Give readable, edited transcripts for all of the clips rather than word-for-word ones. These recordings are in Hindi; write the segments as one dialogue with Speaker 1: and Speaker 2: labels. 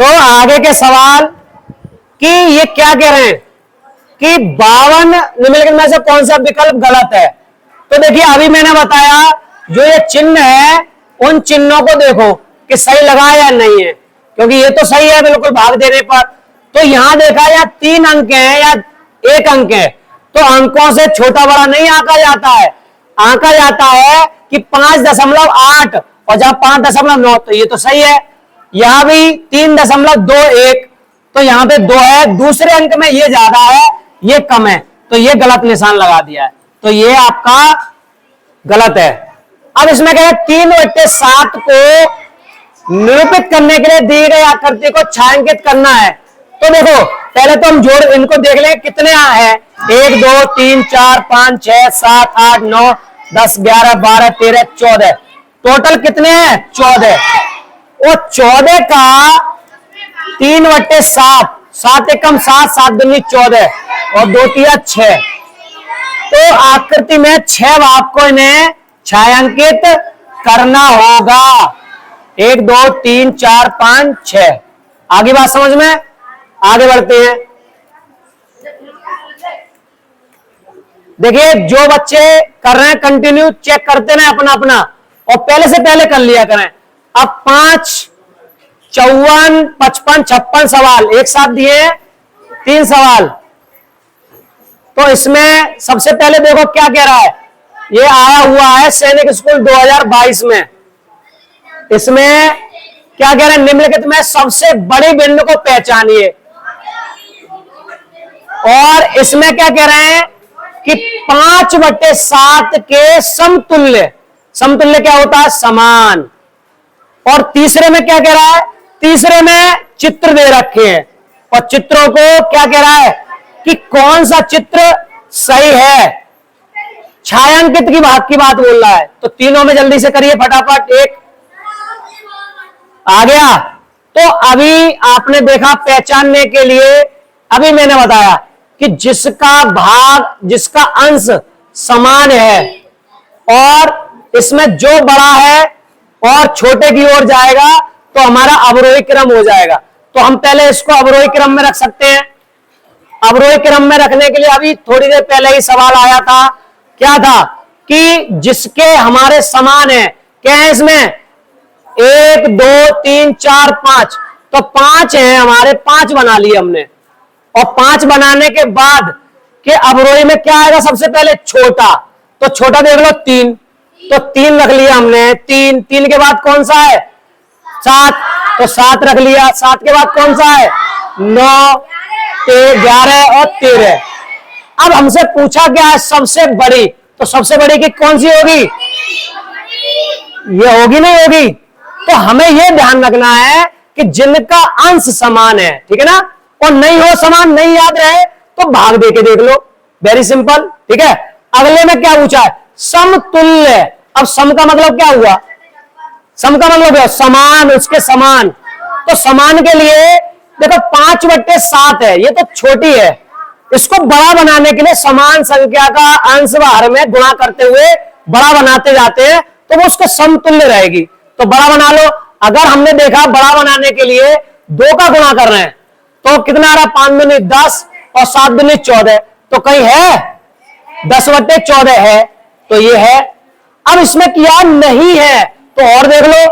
Speaker 1: तो आगे के सवाल कि ये क्या कह रहे हैं कि 52 निम्नलिखित में से कौन सा विकल्प गलत है। तो देखिए अभी मैंने बताया जो ये चिन्ह है उन चिन्हों को देखो कि सही लगा या नहीं है, क्योंकि ये तो सही है बिल्कुल भाग देने पर। तो यहां देखा या 3 अंक है या 1 अंक है, तो अंकों से छोटा बड़ा नहीं आंका जाता है, आंका जाता है कि 5.8 और जहां 5.9, तो ये तो सही है। यहां भी 3.21, तो यहां पे 2 है, दूसरे अंक में ये ज्यादा है ये कम है, तो ये गलत निशान लगा दिया है, तो ये आपका गलत है। अब इसमें क्या है 3/7 को निरूपित करने के लिए दी गई आकृति को छायांकित करना है। तो देखो पहले तो हम जोड़ इनको देख लें कितने हैं, 1 2 3 4 5 6 7 8 9 10 11 12 13 14, टोटल कितने हैं 14। वो 14 का 3/7, 7 एकम 7, 7 दूनी 14 और 2 तिया 6, तो आकृति में 6 भाग को इन्हें छायांकित करना होगा। 1 2 3 4 5 6। आगे बात समझ में, आगे बढ़ते हैं। देखिए जो बच्चे कर रहे हैं कंटिन्यू चेक करते रहे अपना अपना, और पहले से पहले कर लिया करें। अब 5 54 55 56 सवाल एक साथ दिए, 3 सवाल। तो इसमें सबसे पहले देखो क्या कह रहा है, ये आया हुआ है सैनिक स्कूल 2022 में। इसमें क्या कह रहे हैं, निम्नलिखित में सबसे बड़ी बिंदु को पहचानिए। और इसमें क्या कह रहे हैं कि 5/7 के समतुल्य, समतुल्य क्या होता है समान। और तीसरे में क्या कह रहा है, तीसरे में चित्र दे रखे हैं और चित्रों को क्या कह रहा है कि कौन सा चित्र सही है, छायांकित की बात बोल रहा है। तो तीनों में जल्दी से करिए फटाफट, एक आ गया। तो अभी आपने देखा पहचानने के लिए, अभी मैंने बताया कि जिसका भाग जिसका अंश समान है और इसमें जो बड़ा है और छोटे की ओर जाएगा तो हमारा अवरोही क्रम हो जाएगा। तो हम पहले इसको अवरोही क्रम में रख सकते हैं। अवरोही क्रम में रखने के लिए अभी थोड़ी देर पहले ही सवाल आया था, क्या था कि जिसके हमारे समान है, क्या है इसमें 1 2 3 4 5, तो 5 है हमारे, 5 बना लिए हमने। और 5 बनाने के बाद के अवरोही में क्या आएगा सबसे पहले छोटा, तो छोटा देख लो 3, तो 3 रख लिया हमने। 3 के बाद कौन सा है 7, तो 7 रख लिया। 7 के बाद कौन सा है 9 11 और 13। अब हमसे पूछा क्या है सबसे बड़ी, तो सबसे बड़ी की कौन सी होगी, ये होगी नहीं होगी। तो हमें यह ध्यान रखना है कि जिनका अंश समान है, ठीक है ना, और नहीं हो समान नहीं याद रहे तो भाग दे के देख लो, वेरी सिंपल, ठीक है। अगले में क्या पूछा है समतुल्य। अब सम का मतलब क्या हुआ, सम का मतलब क्या, समान, उसके समान। तो समान के लिए देखो 5/7 है, ये तो छोटी है, इसको बड़ा बनाने के लिए समान संख्या का अंश व हर में गुणा करते हुए बड़ा बनाते जाते हैं, तो वो उसके समतुल्य रहेगी। तो बड़ा बना लो। अगर हमने देखा बड़ा बनाने के लिए 2 का गुणा कर रहे हैं तो कितना आ रहा, 5 दूनी 10 और 7 दूनी 14, तो कहीं है 10/14 है, तो ये है। अब इसमें क्या नहीं है, तो और देख लो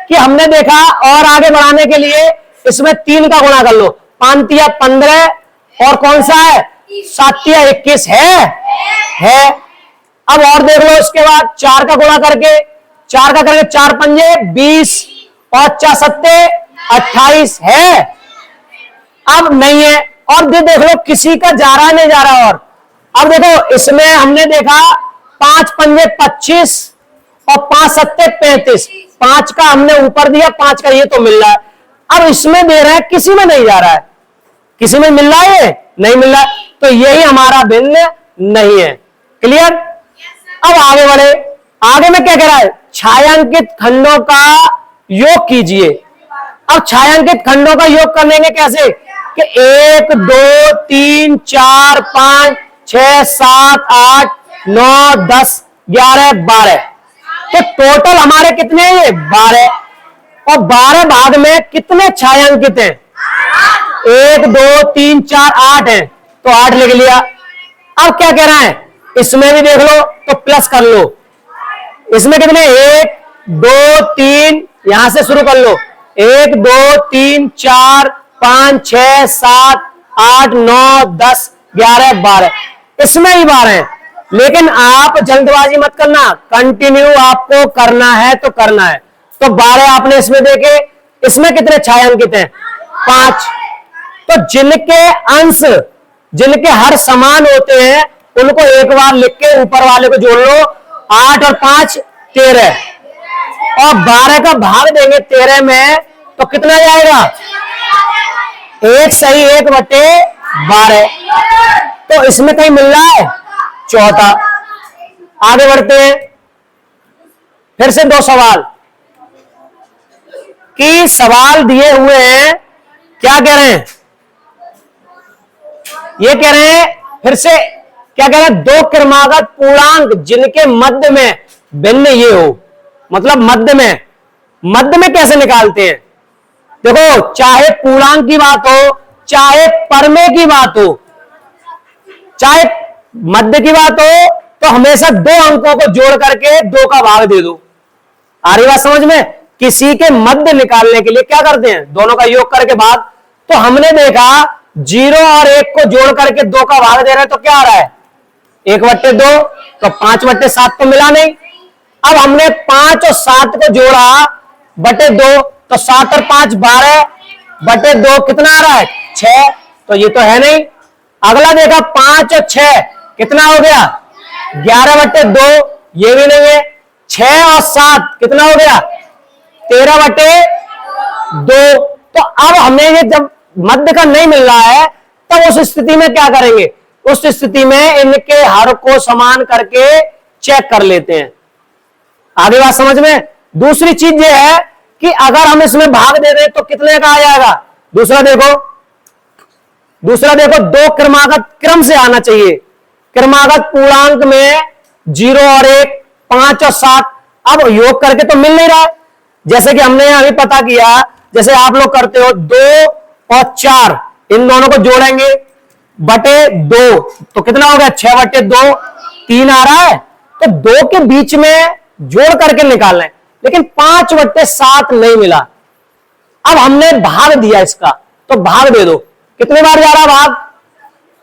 Speaker 1: कि हमने देखा और आगे बढ़ाने के लिए इसमें 3 का गुणा कर लो, 5 तिया 15 और कौन सा है 7 तिया 21 है। अब और देख लो इसके बाद 4 का गुणा करके, 4 का करके 4 पंजे 20 और 4 सत्ते 28 है। अब नहीं है। और देख लो किसी का जा रहा है नहीं जा रहा। और अब देखो इसमें हमने देखा 5 पंजे 25 और 5 सत्ते 35, 5 का हमने ऊपर दिया, 5 का ये तो मिल रहा है। अब इसमें दे रहा है किसी में नहीं जा रहा है, किसी में मिल रहा है नहीं मिल रहा है, तो यही हमारा भिन्न नहीं है। क्लियर। अब आगे बढ़े, आगे में क्या कह रहा है छायांकित खंडों का योग कीजिए। अब छायांकित खंडों का योग करने के कैसे कि 1 2 3 4 5 6 7 8 9 10 11 12, तो टोटल हमारे कितने हैं ये 12। और 12 भाग में कितने छायांकित हैं? 1 2 3 4 8 हैं, तो 8 लिख लिया। अब क्या कह रहा है, इसमें भी देख लो तो प्लस कर लो। इसमें कितने, 1 2 3, यहां से शुरू कर लो, 1 2 3 4 5 6 7 8 9 10 11 12, इसमें भी 12 है। लेकिन आप जल्दबाजी मत करना, कंटिन्यू आपको करना है तो करना है। तो 12 आपने इसमें देखे, इसमें कितने छायांकित हैं? 5। तो जिनके अंश, जिनके हर समान होते हैं, उनको एक बार लिख के ऊपर वाले को जोड़ लो। 8 और 5 13, और 12 का भाग देंगे 13 में तो कितना जाएगा? 1 सही 1/12। तो इसमें कहीं मिल रहा है चौथा। आगे बढ़ते हैं, फिर से 2 सवाल कि सवाल दिए हुए हैं, क्या कह रहे हैं? ये कह रहे हैं, फिर से क्या कह रहे हैं, 2 क्रमागत पूर्णांक जिनके मध्य में भिन्न ये हो, मतलब मध्य में कैसे निकालते हैं? देखो, चाहे पूर्णांक की बात हो, चाहे परमेय की बात हो, चाहे मध्य की बात हो, तो हमेशा 2 अंकों को जोड़ करके 2 का भाग दे दो। आ रही बात समझ में? किसी के मध्य निकालने के लिए क्या करते हैं, दोनों का योग करके भाग। तो हमने देखा 0 और 1 को जोड़ करके 2 का भाग दे रहे हैं, तो क्या आ रहा है? 1/2, तो 5/7 तो मिला नहीं। अब हमने 5 और 7 को जोड़ा बटे 2, तो 7 और 5 12/2, कितना आ रहा है? 6। तो ये तो है नहीं। अगला देखा 5 और 6, कितना हो गया? 11/2, ये भी नहीं है। 6 और 7 कितना हो गया? 13/2। तो अब हमें ये जब मध्य का नहीं मिल रहा है, तब उस स्थिति में क्या करेंगे? उस स्थिति में इनके हर को समान करके चेक कर लेते हैं। आगे बात समझ में? दूसरी चीज ये है कि अगर हम इसमें भाग दे दें तो कितने का आ जाएगा? दूसरा देखो 2 क्रमागत क्रम से आना चाहिए। क्रमागत पूर्णांक में 0 और 1, 5 और 7, अब योग करके तो मिल नहीं रहा है। जैसे कि हमने अभी पता किया, जैसे आप लोग करते हो 2 और 4, इन दोनों को जोड़ेंगे बटे 2, तो कितना हो गया? 6/2, 3 आ रहा है। तो 2 के बीच में जोड़ करके निकालना है, लेकिन 5/7 नहीं मिला। अब हमने भाग दिया इसका, तो भाग दे दो। कितने बार जा रहा भाग?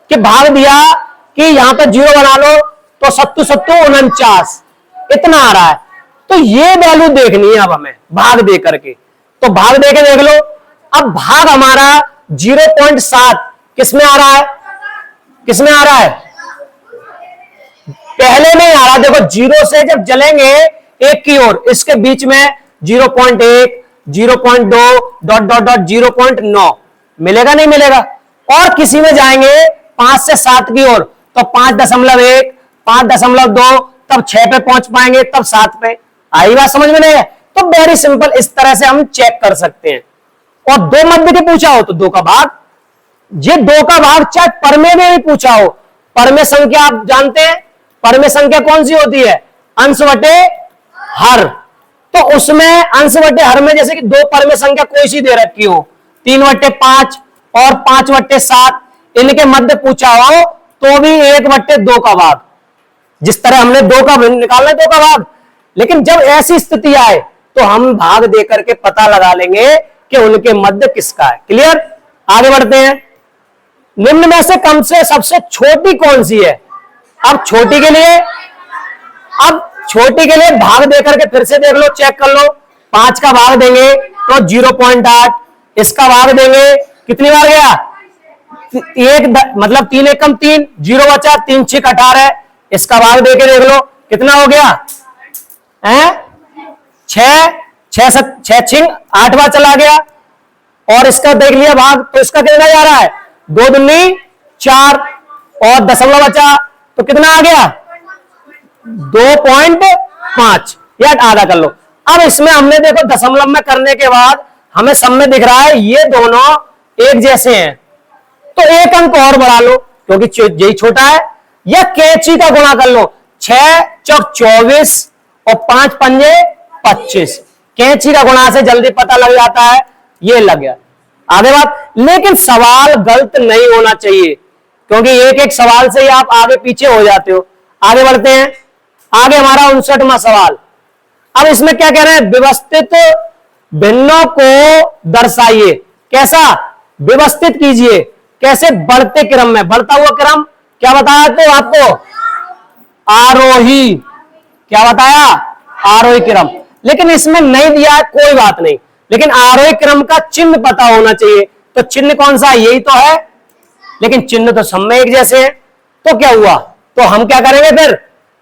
Speaker 1: कि भाग दिया कि यहां पर 0 बना लो, तो 7 7 49, इतना आ रहा है। तो ये वैल्यू देखनी है अब हमें भाग दे करके, तो भाग दे के देख लो। अब भाग हमारा 0.7 किसमें आ रहा है? किसमें आ रहा है? पहले नहीं आ रहा। देखो 0 से जब जलेंगे 1 की ओर, इसके बीच में 0.1 0.2 ... 0.9 मिलेगा नहीं मिलेगा? और किसी में जाएंगे 5 से 7 की ओर, तो 5.1 5.2, तब 6 पे पहुंच पाएंगे, तब 7 पे। आई बात समझ में नहीं है? तो वेरी सिंपल, इस तरह से हम चेक कर सकते हैं। और 2 मध्य के पूछा हो तो 2 का भाग, ये 2 का भाग चाहे परमेय में भी पूछा हो। परमेय संख्या आप जानते हैं, परमेय संख्या कौन सी होती है? अंश बटे हर। तो उसमें अंश बटे हर में जैसे कि 2 परमेय संख्या कोई सी दे रखी हो, 3/5 और 5/7, इनके मध्य पूछा हो तो भी 1/2 का भाग। जिस तरह हमने 2 का निकालना है 2 का भाग, लेकिन जब ऐसी स्थिति आए तो हम भाग देकर के पता लगा लेंगे कि उनके मध्य किसका है। क्लियर? आगे बढ़ते हैं। निम्न में से कम से सबसे छोटी कौन सी है? अब छोटी के लिए भाग देकर के फिर से देख लो, चेक कर लो। 5 का भाग देंगे तो 0.8, इसका भाग देंगे कितनी बार गया? 1, मतलब 3 एकम 3, 0 बचा, 3 6 18, इसका भाग देके देख लो कितना हो गया? 6 6 8वां चला गया। और इसका देख लिया भाग, तो इसका कितना जा रहा है? 2 दूनी 4, और दशमलव बचा तो कितना आ गया? 2.5, या आधा कर लो। अब इसमें हमने देखो दशमलव में करने के बाद हमें सब में दिख रहा है ये दोनों एक जैसे हैं, तो 1 अंक और बढ़ा लो क्योंकि यही छोटा है, या कैंची का गुणा कर लो। 6 चौक 24 और 5 पंजे 25, कैंची का गुणा से जल्दी पता लग जाता है, ये लग गया। आगे बात, लेकिन सवाल गलत नहीं होना चाहिए, क्योंकि एक एक सवाल से ही आप आगे पीछे हो जाते हो। आगे बढ़ते हैं, आगे हमारा 59वां सवाल। अब इसमें क्या कह रहे हैं, व्यवस्थित भिन्नों को दर्शाइए। कैसा, व्यवस्थित कीजिए, कैसे, बढ़ते क्रम में। बढ़ता हुआ क्रम क्या बताया तो आपको, आरोही, क्या बताया, आरोही क्रम। लेकिन इसमें नहीं दिया है, कोई बात नहीं, लेकिन आरोही क्रम का चिन्ह पता होना चाहिए। तो चिन्ह कौन सा है, यही तो है, लेकिन चिन्ह तो सब में एक जैसे हैं। तो क्या हुआ, तो हम क्या करेंगे फिर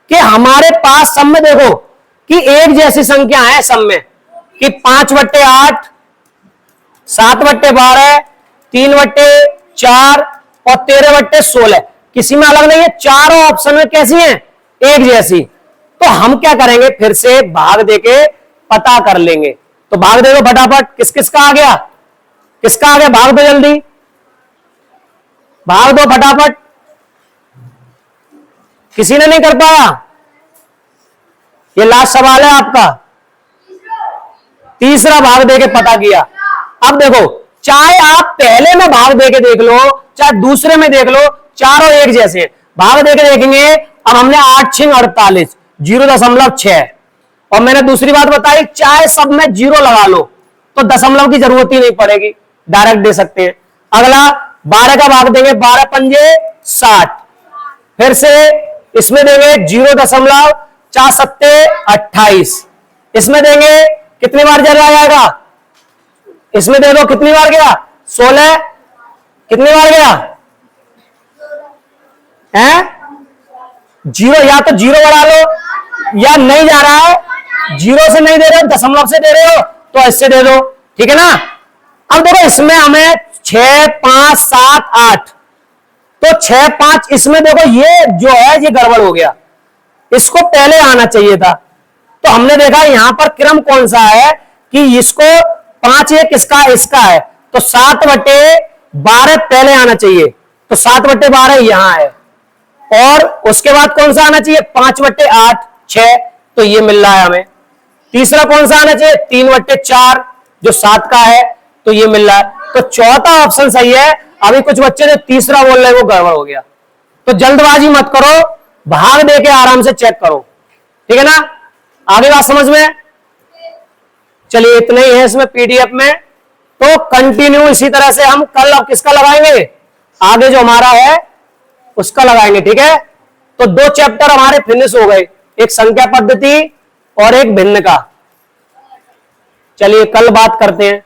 Speaker 1: कि हमारे पास सब में देखो कि एक जैसी संख्या है सब में, कि 5/8, 7/12, 3/4 और 13/16। किसी में अलग नहीं है, चारों ऑप्शन में कैसी हैं, एक जैसी। तो हम क्या करेंगे, फिर से भाग देके पता कर लेंगे। तो भाग दे दो फटाफट, किस किस का आ गया, किसका आ गया, भाग दो जल्दी, भाग दो फटाफट। किसी ने नहीं कर पाया, ये लास्ट सवाल है आपका, तीसरा भाग देके पता किया। अब देखो, चाहे आप पहले में भाग देके देख लो, चाहे दूसरे में देख लो, चारों एक जैसे हैं। भाग देके देखेंगे, अब हमने 8 6 48, 0.6। और मैंने दूसरी बात बताई, चाहे सब में 0 लगा लो तो दशमलव की जरूरत ही नहीं पड़ेगी, डायरेक्ट दे सकते हैं। अगला 12 का भाग देंगे, 12 पंजे 60, फिर से इसमें देंगे 0.4 सत्ते 28, इसमें देंगे कितनी बार चला जाएगा, इसमें दे दो कितनी बार गया, 16, कितनी बार गया है, 0, या तो 0 बढ़ा लो, या नहीं जा रहा है, 0 से नहीं दे रहे हो, दशमलव से दे रहे हो तो इससे दे दो, ठीक है ना। अब देखो इसमें हमें 6 5 7 8, तो 6 5, इसमें देखो ये जो है ये गड़बड़ हो गया, इसको पहले आना चाहिए था। तो हमने देखा यहां पर क्रम कौन सा है कि इसको 5 ये किसका, इसका है, तो 7/12 पहले आना चाहिए, तो 7/12 यहां है। और उसके बाद कौन सा आना चाहिए, 5/8 6, तो ये मिल रहा है हमें। तीसरा कौन सा आना चाहिए, 3/4 जो 7 का है, तो ये मिल रहा है। तो चौथा ऑप्शन सही है। अभी कुछ बच्चे जो तीसरा बोल रहे हैं वो गड़बड़ हो गया। तो जल्दबाजी मत करो, भाग देके आराम से चेक करो, ठीक है ना। आगे बात समझ में, चलिए इतना ही है इसमें पीडीएफ में। तो कंटिन्यू इसी तरह से हम कल अब किसका लगाएंगे, आगे जो हमारा है उसका लगाएंगे, ठीक है। तो 2 चैप्टर हमारे फिनिश हो गए, एक संख्या पद्धति और एक भिन्न का। चलिए कल बात करते हैं।